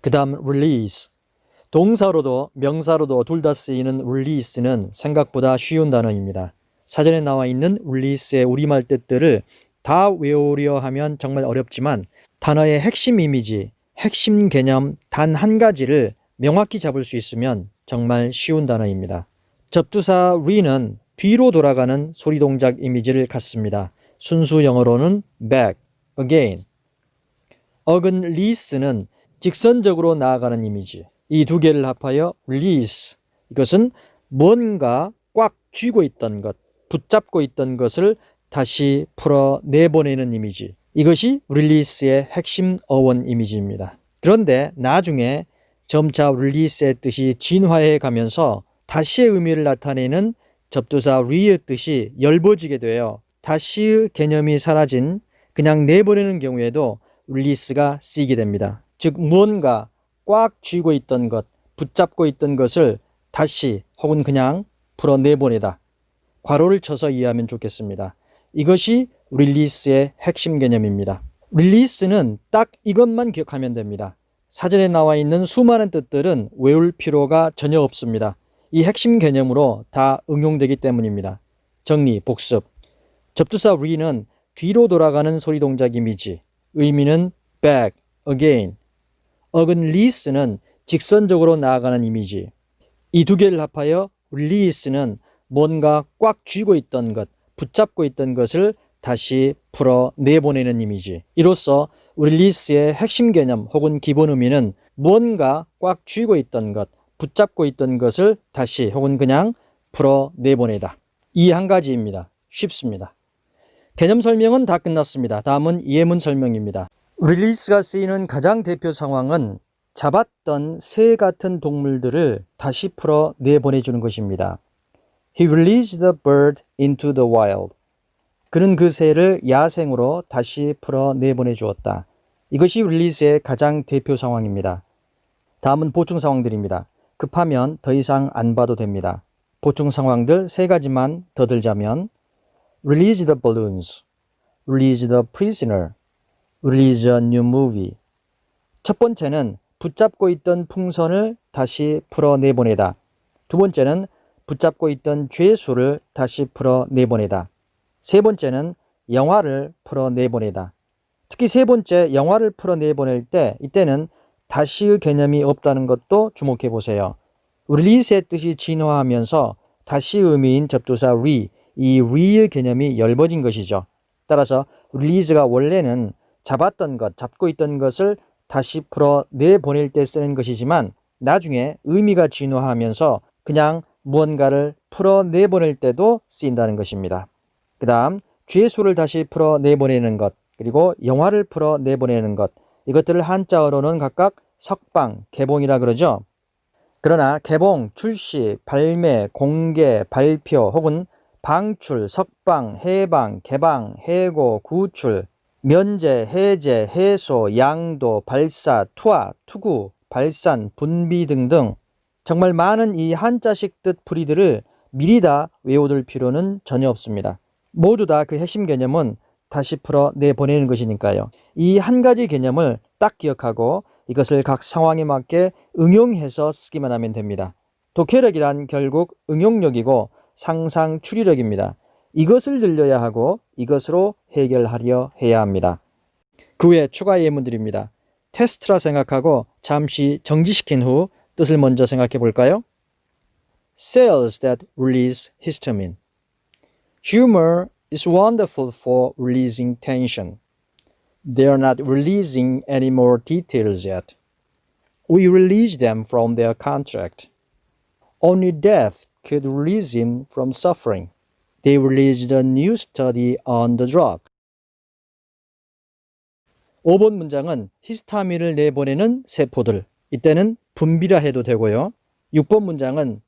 그 다음 release. 동사로도 명사로도 둘 다 쓰이는 release는 생각보다 쉬운 단어입니다. 사전에 나와 있는 release의 우리말 뜻들을 다 외우려 하면 정말 어렵지만 단어의 핵심 이미지, 핵심 개념 단 한 가지를 명확히 잡을 수 있으면 정말 쉬운 단어입니다. 접두사 re는 뒤로 돌아가는 소리 동작 이미지를 갖습니다. 순수 영어로는 back, again. 어근 release는 직선적으로 나아가는 이미지. 이 두 개를 합하여 release. 이것은 뭔가 꽉 쥐고 있던 것, 붙잡고 있던 것을 다시 풀어 내보내는 이미지. 이것이 release의 핵심 어원 이미지입니다. 그런데 나중에 점차 release의 뜻이 진화해 가면서 다시의 의미를 나타내는 접두사 re의 뜻이 엷어지게 되어 다시의 개념이 사라진 그냥 내보내는 경우에도 release가 쓰이게 됩니다. 즉 무언가 꽉 쥐고 있던 것, 붙잡고 있던 것을 다시 혹은 그냥 풀어 내보내다. 괄호를 쳐서 이해하면 좋겠습니다. 이것이 release의 핵심 개념입니다. release는 딱 이것만 기억하면 됩니다. 사전에 나와 있는 수많은 뜻들은 외울 필요가 전혀 없습니다. 이 핵심 개념으로 다 응용되기 때문입니다. 정리, 복습. 접두사 re는 뒤로 돌아가는 소리 동작 이미지, 의미는 back, again. 어근 release는 직선적으로 나아가는 이미지. 이 두 개를 합하여 release는 뭔가 꽉 쥐고 있던 것, 붙잡고 있던 것을 다시 풀어 내보내는 이미지. 이로써 release의 핵심 개념 혹은 기본 의미는 무언가 꽉 쥐고 있던 것, 붙잡고 있던 것을 다시 혹은 그냥 풀어 내보내다. 이 한 가지입니다. 쉽습니다. 개념 설명은 다 끝났습니다. 다음은 예문 설명입니다. release가 쓰이는 가장 대표 상황은 잡았던 새 같은 동물들을 다시 풀어 내보내주는 것입니다. He released the bird into the wild. 그는 그 새를 야생으로 다시 풀어 내보내 주었다. 이것이 release의 가장 대표 상황입니다. 다음은 보충 상황들입니다. 급하면 더 이상 안 봐도 됩니다. 보충 상황들 세 가지만 더 들자면 release the balloons, release the prisoner, release a new movie. 첫 번째는 붙잡고 있던 풍선을 다시 풀어 내보내다. 두 번째는 붙잡고 있던 죄수를 다시 풀어 내보내다. 세 번째는 영화를 풀어 내보내다. 특히 세 번째 영화를 풀어 내보낼 때 이때는 다시의 개념이 없다는 것도 주목해 보세요. release의 뜻이 진화하면서 다시의 의미인 접두사 re, 이 re의 개념이 엷어진 것이죠. 따라서 release가 원래는 잡았던 것, 잡고 있던 것을 다시 풀어 내보낼 때 쓰는 것이지만 나중에 의미가 진화하면서 그냥 무언가를 풀어 내보낼 때도 쓰인다는 것입니다. 그 다음 죄수를 다시 풀어 내보내는 것, 그리고 영화를 풀어 내보내는 것, 이것들을 한자어로는 각각 석방, 개봉이라 그러죠. 그러나 개봉, 출시, 발매, 공개, 발표 혹은 방출, 석방, 해방, 개방, 해고, 구출, 면제, 해제, 해소, 양도, 발사, 투하, 투구, 발산, 분비 등등 정말 많은 이 한자식 뜻 풀이들을 미리 다 외워둘 필요는 전혀 없습니다. 모두 다 그 핵심 개념은 다시 풀어 내보내는 것이니까요. 이 한 가지 개념을 딱 기억하고 이것을 각 상황에 맞게 응용해서 쓰기만 하면 됩니다. 독해력이란 결국 응용력이고 상상 추리력입니다. 이것을 늘려야 하고 이것으로 해결하려 해야 합니다. 그 외에 추가 예문들입니다. 테스트라 생각하고 잠시 정지시킨 후 뜻을 먼저 생각해 볼까요? Cells that release histamine. Humor is wonderful for releasing tension. They are not releasing any more details yet. We release them from their contract. Only death could release him from suffering. They released a new study on the drug. 5번 문장은 히스타민을 내보내는 세포들. 이때는 분비라 해도 되고요. 6번 문장은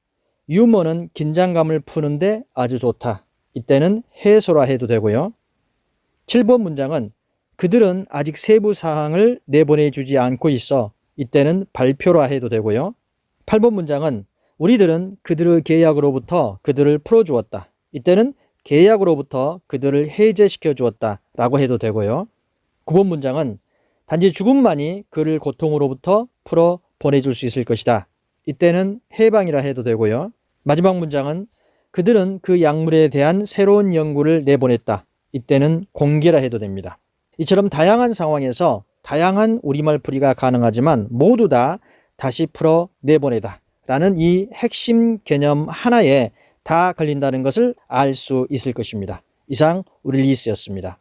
유머는 긴장감을 푸는데 아주 좋다. 이때는 해소라 해도 되고요. 7번 문장은 그들은 아직 세부 사항을 내보내주지 않고 있어. 이때는 발표라 해도 되고요. 8번 문장은 우리들은 그들의 계약으로부터 그들을 풀어주었다. 이때는 계약으로부터 그들을 해제시켜 주었다 라고 해도 되고요. 9번 문장은 단지 죽음만이 그를 고통으로부터 풀어 보내줄 수 있을 것이다. 이때는 해방이라 해도 되고요. 마지막 문장은 그들은 그 약물에 대한 새로운 연구를 내보냈다. 이때는 공개라 해도 됩니다. 이처럼 다양한 상황에서 다양한 우리말 풀이가 가능하지만 모두 다 다시 풀어 내보내다 라는 이 핵심 개념 하나에 다 걸린다는 것을 알 수 있을 것입니다. 이상 울리스였습니다.